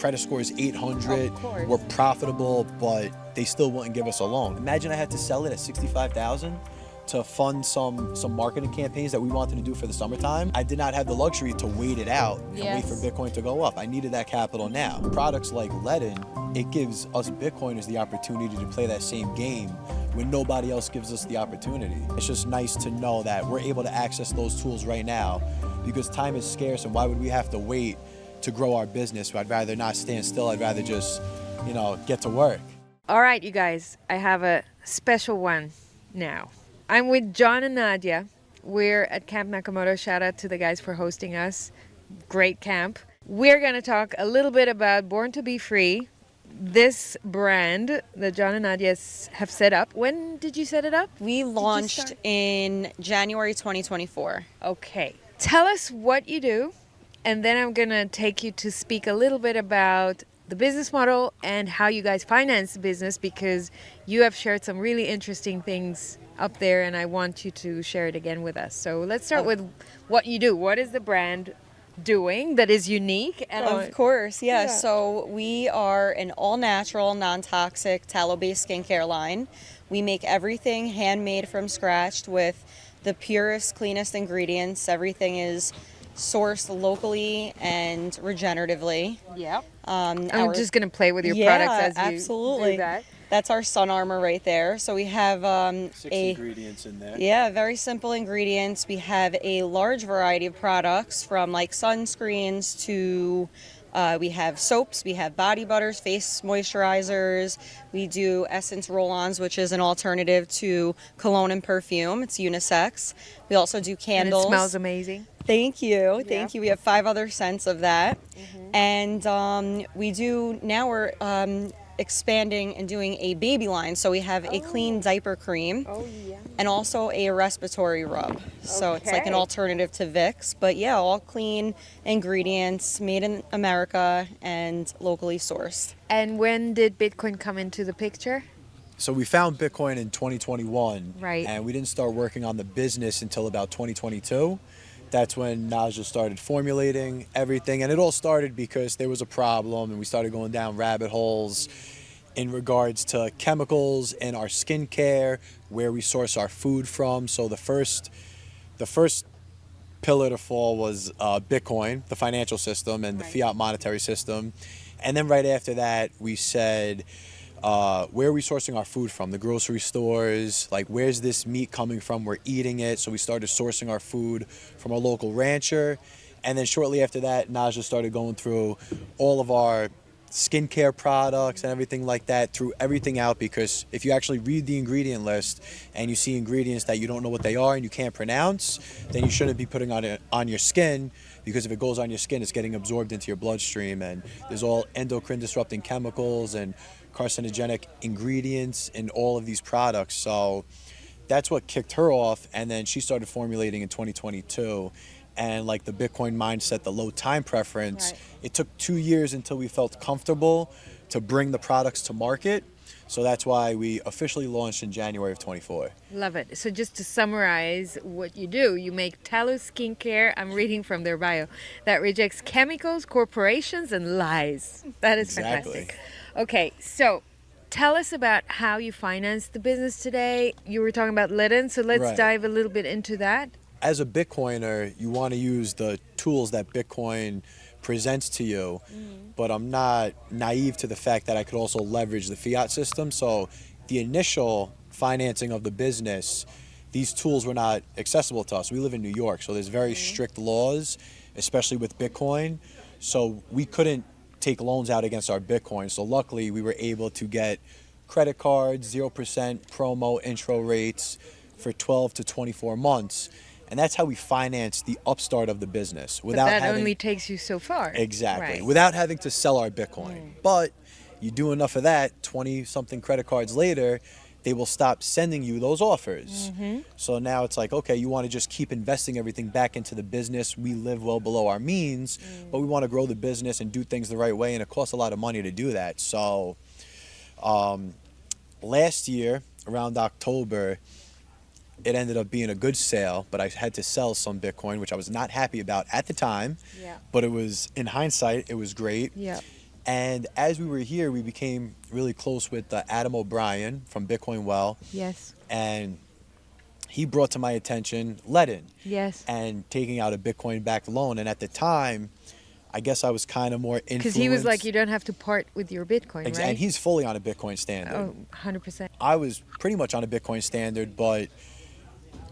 credit score is 800, we're profitable, but they still wouldn't give us a loan. Imagine I had to sell it at 65,000 to fund some marketing campaigns that we wanted to do for the summertime. I did not have the luxury to wait it out and wait for Bitcoin to go up. I needed that capital now. Products like Ledn, it gives us Bitcoiners the opportunity to play that same game when nobody else gives us the opportunity. It's just nice to know that we're able to access those tools right now because time is scarce, and why would we have to wait to grow our business? I'd rather not stand still. I'd rather just, get to work. All right, you guys, I have a special one now. I'm with John and Nadja. We're at Camp Nakamoto. Shout out to the guys for hosting us. Great camp. We're going to talk a little bit about Born to Be Free, this brand that John and Nadja have set up. When did you set it up? We launched in January 2024. Okay. Tell us what you do, and then I'm going to take you to speak a little bit about the business model and how you guys finance the business, because you have shared some really interesting things up there, and I want you to share it again with us. So let's start with what you do. What is the brand doing that is unique? And of course, yeah. So we are an all-natural, non-toxic, tallow-based skincare line. We make everything handmade from scratch with the purest, cleanest ingredients. Everything is sourced locally and regeneratively. Yep. I'm just going to play with your products as you do that. That's our sun armor right there. So we have 6 ingredients in there. Yeah, very simple ingredients. We have a large variety of products, from like sunscreens to we have soaps, we have body butters, face moisturizers. We do essence roll-ons, which is an alternative to cologne and perfume. It's unisex. We also do candles. And it smells amazing. Thank you. Thank you. We have 5 other scents of that. And we're expanding and doing a baby line. So we have a clean diaper cream and also a respiratory rub. So it's like an alternative to Vicks, but yeah, all clean ingredients, made in America and locally sourced. And when did Bitcoin come into the picture? So we found Bitcoin in 2021, right? And we didn't start working on the business until about 2022. That's when Nadja started formulating everything. And it all started because there was a problem, and we started going down rabbit holes in regards to chemicals in our skincare, where we source our food from. So the first pillar to fall was Bitcoin, the financial system, and the fiat monetary system. And then right after that, we said, where are we sourcing our food from? The grocery stores, like where's this meat coming from? We're eating it. So we started sourcing our food from a local rancher. And then shortly after that, Nadja started going through all of our skincare products and everything like that, threw everything out, because if you actually read the ingredient list and you see ingredients that you don't know what they are and you can't pronounce, then you shouldn't be putting it on your skin, because if it goes on your skin, it's getting absorbed into your bloodstream, and there's all endocrine disrupting chemicals and carcinogenic ingredients in all of these products. So that's what kicked her off, and then she started formulating in 2022. And like the Bitcoin mindset, the low time preference, it took 2 years until we felt comfortable to bring the products to market. So that's why we officially launched in January of 24. Love it. So just to summarize what you do, you make tallow skincare, I'm reading from their bio, that rejects chemicals, corporations, and lies. That is fantastic. Okay, so tell us about how you finance the business today. You were talking about Ledn, so let's dive a little bit into that. As a Bitcoiner, you want to use the tools that Bitcoin presents to you, but I'm not naive to the fact that I could also leverage the fiat system. So the initial financing of the business, these tools were not accessible to us. We live in New York, so there's very strict laws, especially with Bitcoin. So we couldn't take loans out against our Bitcoin. So luckily we were able to get credit cards, 0% promo intro rates for 12 to 24 months. And that's how we finance the upstart of the business. But that only takes you so far. Exactly. Without having to sell our Bitcoin. But you do enough of that, 20-something credit cards later, they will stop sending you those offers. So now it's like, okay, you want to just keep investing everything back into the business. We live well below our means, but we want to grow the business and do things the right way, and it costs a lot of money to do that. So last year, around October, it ended up being a good sale, but I had to sell some Bitcoin, which I was not happy about at the time. But it was, in hindsight, it was great. And as we were here, we became really close with Adam O'Brien from Bitcoin Well, Yes. and he brought to my attention Ledn Yes. and taking out a Bitcoin-backed loan. And at the time, I guess I was kind of more influenced. Because he was like, you don't have to part with your Bitcoin, right? And he's fully on a Bitcoin standard. Oh, 100%. I was pretty much on a Bitcoin standard, but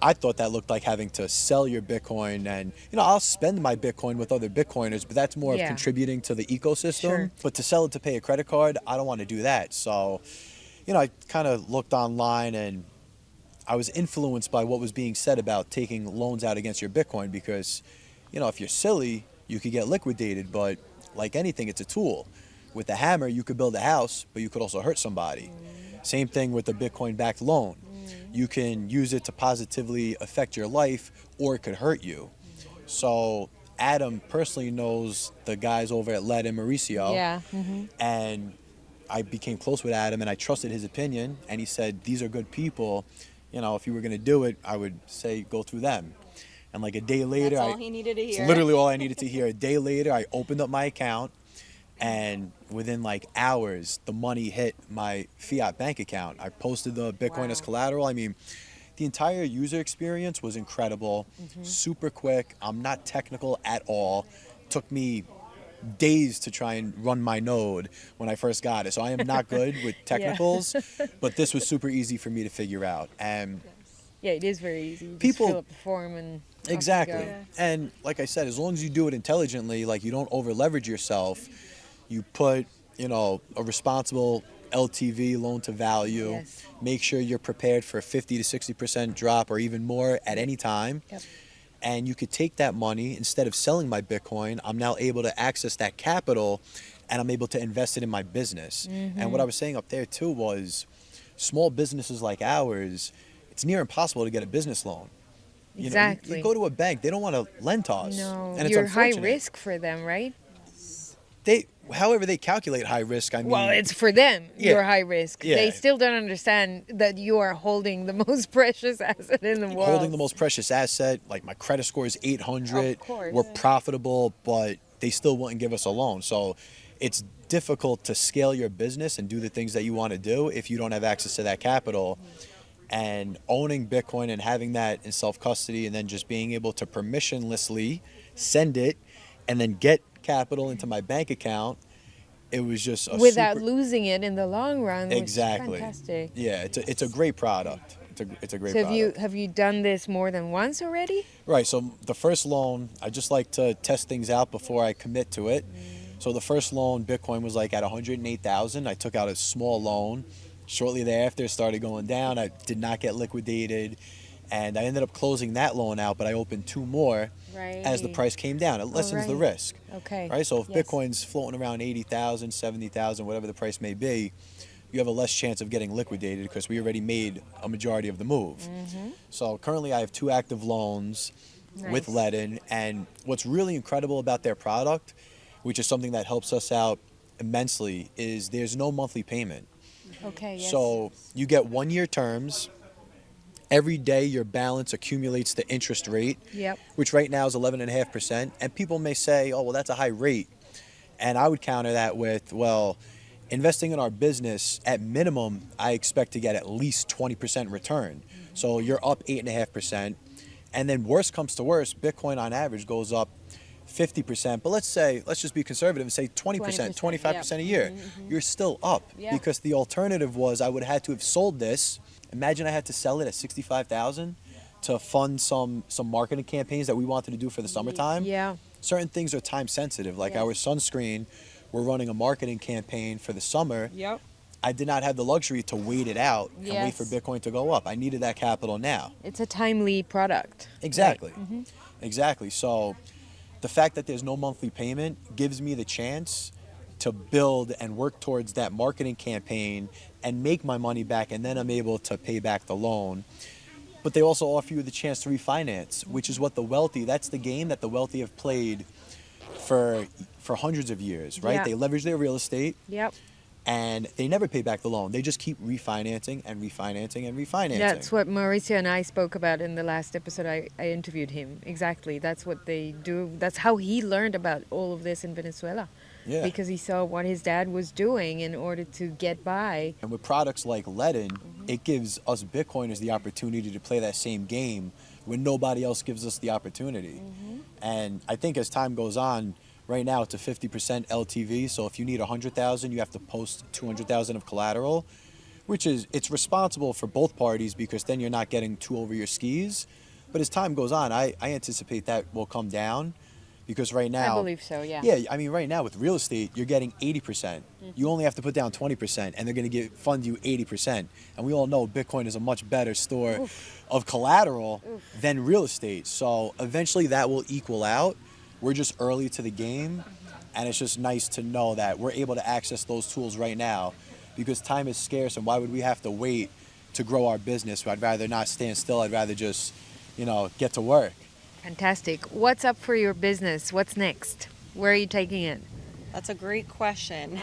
I thought that looked like having to sell your Bitcoin. And, I'll spend my Bitcoin with other Bitcoiners, but that's more of Yeah. contributing to the ecosystem. Sure. But to sell it to pay a credit card, I don't want to do that. So, I kind of looked online, and I was influenced by what was being said about taking loans out against your Bitcoin because, if you're silly, you could get liquidated. But like anything, it's a tool. With the hammer, you could build a house, but you could also hurt somebody. Same thing with the Bitcoin-backed loan. You can use it to positively affect your life, or it could hurt you. So Adam personally knows the guys over at Ledn and Mauricio. Yeah. And I became close with Adam, and I trusted his opinion. And he said, these are good people. If you were going to do it, I would say go through them. And like a day later, That's all he needed to it's hear. literally all I needed to hear. A day later, I opened up my account, and within like hours, the money hit my fiat bank account. I posted the Bitcoin Wow. as collateral. I mean, the entire user experience was incredible, super quick. I'm not technical at all. Took me days to try and run my node when I first got it. So I am not good with technicals, but this was super easy for me to figure out. And Yeah, it is very easy. You just People- fill up the form and off you exactly. go. Yeah. And like I said, as long as you do it intelligently, like you don't over leverage yourself, you put, a responsible LTV, loan to value, Yes. make sure you're prepared for a 50 to 60% drop or even more at any time. Yep. And you could take that money, instead of selling my Bitcoin, I'm now able to access that capital, and I'm able to invest it in my business. And what I was saying up there too was small businesses like ours, it's near impossible to get a business loan. Exactly. You go to a bank, they don't want to lend to us. No, And it's you're high unfortunate. risk for them, right? However they calculate high risk, I mean, Well, it's for them. Yeah. You're high risk. Yeah. They still don't understand that you are holding the most precious asset in the world. holding the most precious asset, like my credit score is 800. Of course. We're profitable, but they still wouldn't give us a loan. So it's difficult to scale your business and do the things that you want to do if you don't have access to that capital. And owning Bitcoin and having that in self-custody, and then just being able to permissionlessly send it and then get capital into my bank account, it was just a without super, losing it in the long run. Which exactly. Is fantastic. Yeah, it's a great product. It's a great So product. have you done this more than once already? Right. So the first loan, I just like to test things out before I commit to it. So the first loan, Bitcoin was like at 108,000. I took out a small loan. Shortly thereafter, it started going down. I did not get liquidated, and I ended up closing that loan out. But I opened two more as the Right. price came down. It lessens the right. risk. Okay. Right. So if Yes. Bitcoin's floating around 80,000, 70,000, whatever the price may be, you have a less chance of getting liquidated because we already made a majority of the move. So currently I have two active loans with Nice. Ledn, and what's really incredible about their product, which is something that helps us out immensely, is there's no monthly payment. Okay. Yes. So you get 1 year terms. Every day your balance accumulates the interest rate, Yep. which right now is 11.5%. And people may say, oh, well, that's a high rate. And I would counter that with, well, investing in our business, at minimum, I expect to get at least 20% return. So you're up 8.5%. And then worst comes to worst, Bitcoin on average goes up 50%. But let's just be conservative and say 20%, 25% a year. You're still up, Yeah. because the alternative was I would have had to have sold this. Imagine I had to sell it at 65,000 to fund some marketing campaigns that we wanted to do for the summertime. Yeah. Certain things are time sensitive, like our sunscreen. We're running a marketing campaign for the summer. Yep. I did not have the luxury to wait it out and wait for Yes. Bitcoin to go up. I needed that capital now. It's a timely product. Exactly. Exactly. So the fact that there's no monthly payment gives me the chance to build and work towards that marketing campaign and make my money back, and then I'm able to pay back the loan. But they also offer you the chance to refinance, which is what the wealthy, that's the game that the wealthy have played for hundreds of years, right? Yeah. They leverage their real estate Yep. and they never pay back the loan. They just keep refinancing and refinancing and refinancing. That's what Mauricio and I spoke about in the last episode. I interviewed him. Exactly. That's what they do. That's how he learned about all of this in Venezuela. Yeah. because he saw what his dad was doing in order to get by. And with products like Ledn, it gives us Bitcoiners the opportunity to play that same game when nobody else gives us the opportunity. And I think as time goes on, right now it's a 50% LTV. So if you need 100,000, you have to post 200,000 of collateral, which is, it's responsible for both parties because then you're not getting too over your skis. But as time goes on, I anticipate that will come down because right now, I believe so, yeah. Yeah, I mean, right now with real estate, you're getting 80%. You only have to put down 20%, and they're going to fund you 80%. And we all know Bitcoin is a much better store of collateral than real estate. So eventually that will equal out. We're just early to the game, and it's just nice to know that we're able to access those tools right now because time is scarce, and why would we have to wait to grow our business? I'd rather not stand still. I'd rather just, get to work. Fantastic. What's up for your business? What's next? Where are you taking it? That's a great question.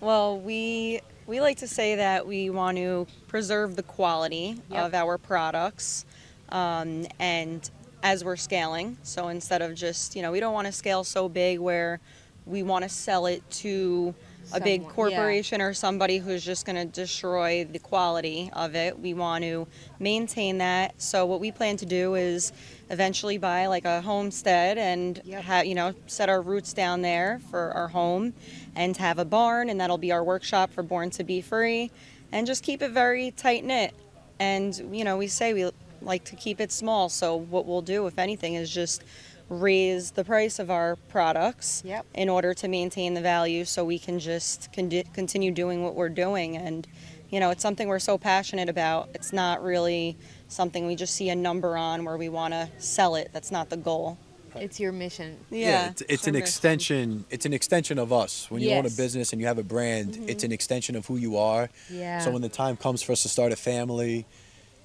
Well, we like to say that we want to preserve the quality of our products, and as we're scaling. So instead of just, we don't want to scale so big where we want to sell it to a big Someone, corporation or somebody who's just going to destroy the quality of it. We want to maintain that. So what we plan to do is eventually buy like a homestead and set our roots down there for our home and have a barn, and that'll be our workshop for Born to Be Free, and just keep it very tight knit. And we say we like to keep it small. So what we'll do, if anything, is just raise the price of our products in order to maintain the value so we can just continue doing what we're doing. And it's something we're so passionate about. It's not really something we just see a number on where we want to sell it. That's not the goal. It's your mission. It's an extension. It's an extension of us. When you own a business and you have a brand, it's an extension of who you are. So when the time comes for us to start a family,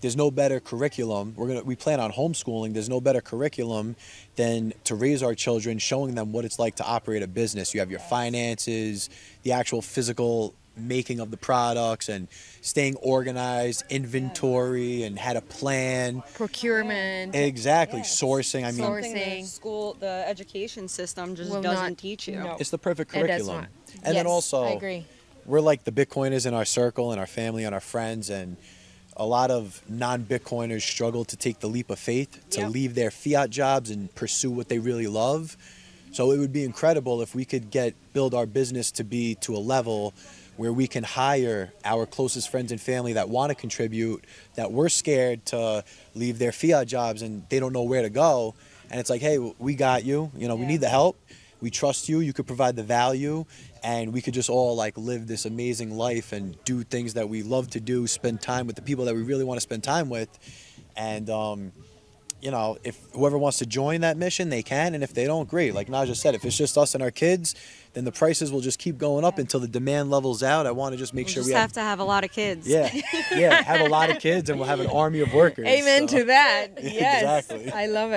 there's no better curriculum. We plan on homeschooling. There's no better curriculum than to raise our children, showing them what it's like to operate a business. You have your finances, the actual physical making of the products, and staying organized, inventory, and how to plan. Procurement. Exactly. Sourcing. I mean, Something the education system just doesn't teach you. No. It's the perfect curriculum. And then I also, agree. we're like the Bitcoiners in our circle and our family and our friends, and a lot of non-Bitcoiners struggle to take the leap of faith, to leave their fiat jobs and pursue what they really love. So it would be incredible if we could build our business to be to a level where we can hire our closest friends and family that want to contribute, that we're scared to leave their fiat jobs and they don't know where to go. And it's like, hey, we got you. We need the help. We trust you. You could provide the value, and we could just all live this amazing life and do things that we love to do, spend time with the people that we really want to spend time with. And, if whoever wants to join that mission, they can. And if they don't, great. Like Nadja said, if it's just us and our kids, then the prices will just keep going up until the demand levels out. I want to just make sure we have to have a lot of kids. Have a lot of kids, and we'll have an army of workers. Amen to that. Yes. Exactly. I love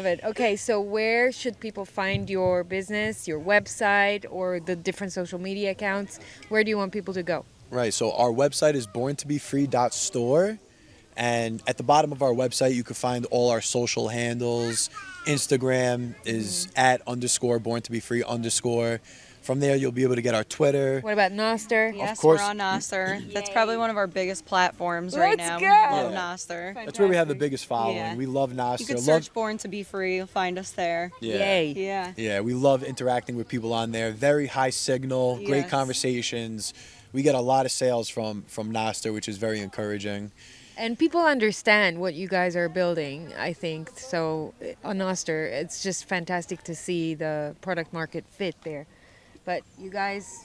it. Okay, so where should people find your business, your website, or the different social media accounts? Where do you want people to go? Right, so our website is borntobefree.store. And at the bottom of our website, you can find all our social handles. Instagram is @_borntobefree_. From there, you'll be able to get our Twitter. What about Nostr? Yes, Of course. we're on Nostr. That's probably one of our biggest platforms right now. Let's go. Love Nostr. That's where we have the biggest following. Yeah. We love Nostr. You can search Born to Be Free. You'll find us there. Yay. Yeah. Yeah, we love interacting with people on there. Very high signal, great Yes. conversations. We get a lot of sales from Nostr, which is very encouraging. And people understand what you guys are building, I think. So on Nostr, it's just fantastic to see the product market fit there. But you guys,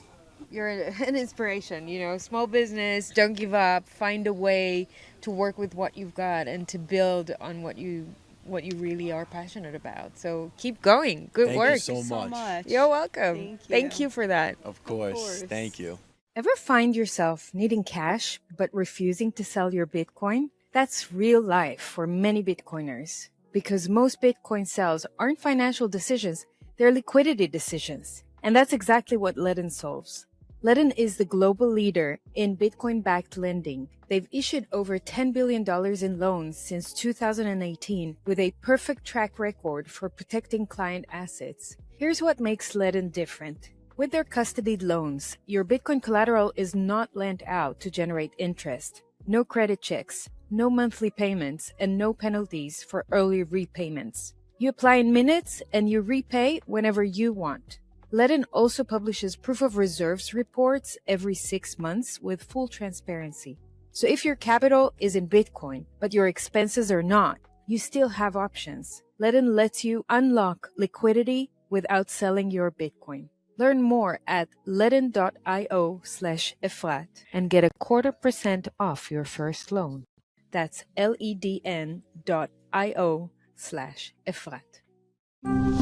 you're an inspiration, small business, don't give up, find a way to work with what you've got and to build on what you really are passionate about. So keep going. Good work. Thank you so much. You're welcome. Thank you for that. Of course. Thank you. Ever find yourself needing cash but refusing to sell your Bitcoin? That's real life for many Bitcoiners, because most Bitcoin sales aren't financial decisions, they're liquidity decisions. And that's exactly what Ledn solves. Ledn is the global leader in Bitcoin-backed lending. They've issued over $10 billion in loans since 2018 with a perfect track record for protecting client assets. Here's what makes Ledn different. With their custodied loans, your Bitcoin collateral is not lent out to generate interest. No credit checks, no monthly payments, and no penalties for early repayments. You apply in minutes and you repay whenever you want. Ledn also publishes proof of reserves reports every 6 months with full transparency. So if your capital is in Bitcoin, but your expenses are not, you still have options. Ledn lets you unlock liquidity without selling your Bitcoin. Learn more at ledn.io/Efrat and get 0.25% off your first loan. That's ledn.io/Efrat.